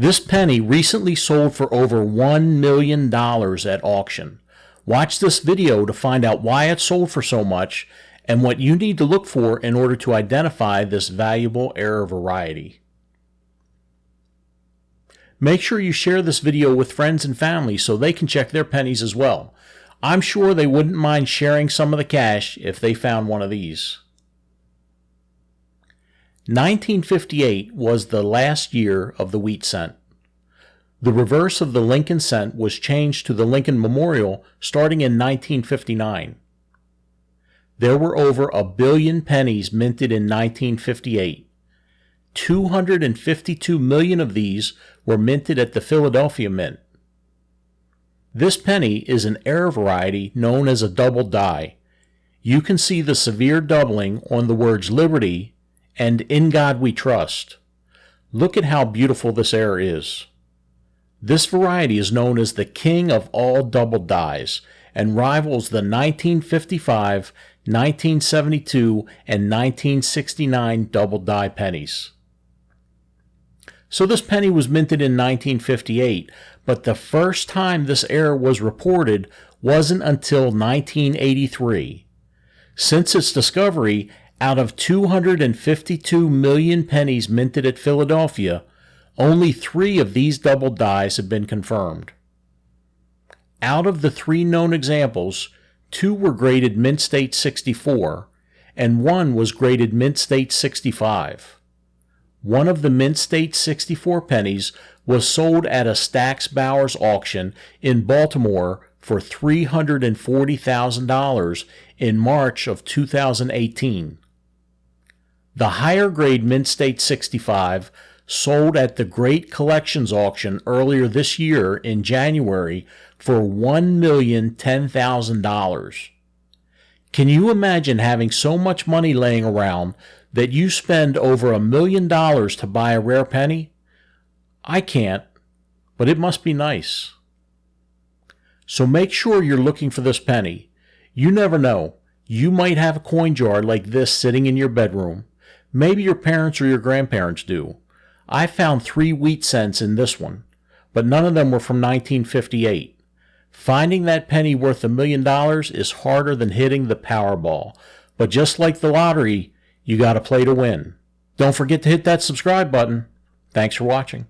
This penny recently sold for over $1 million at auction. Watch this video to find out why it sold for so much and what you need to look for in order to identify this valuable error variety. Make sure you share this video with friends and family so they can check their pennies as well. I'm sure they wouldn't mind sharing some of the cash if they found one of these. 1958 was the last year of the wheat cent. The reverse of the Lincoln cent was changed to the Lincoln Memorial starting in 1959. There were over 1 billion pennies minted in 1958. 252 million of these were minted at the Philadelphia Mint. This penny is an error variety known as a double die. You can see the severe doubling on the words Liberty and In God We Trust. Look at how beautiful this error is. This variety is known as the king of all double dies and rivals the 1955, 1972, and 1969 double die pennies. So this penny was minted in 1958, but the first time this error was reported wasn't until 1983. Since its discovery, out of 252 million pennies minted at Philadelphia, only 3 of these double dies have been confirmed. Out of the 3 known examples, 2 were graded Mint State 64, and 1 was graded Mint State 65. One of the Mint State 64 pennies was sold at a Stax Bowers auction in Baltimore for $340,000 in March of 2018. The higher grade Mint State 65 sold at the Great Collections auction earlier this year in January for $1,010,000. Can you imagine having so much money laying around that you spend over $1 million to buy a rare penny? I can't, but it must be nice. So make sure you're looking for this penny. You never know. You might have a coin jar like this sitting in your bedroom. Maybe your parents or your grandparents do. I found 3 wheat cents in this one, but none of them were from 1958. Finding that penny worth $1 million is harder than hitting the Powerball. But just like the lottery, you got to play to win. Don't forget to hit that subscribe button. Thanks for watching.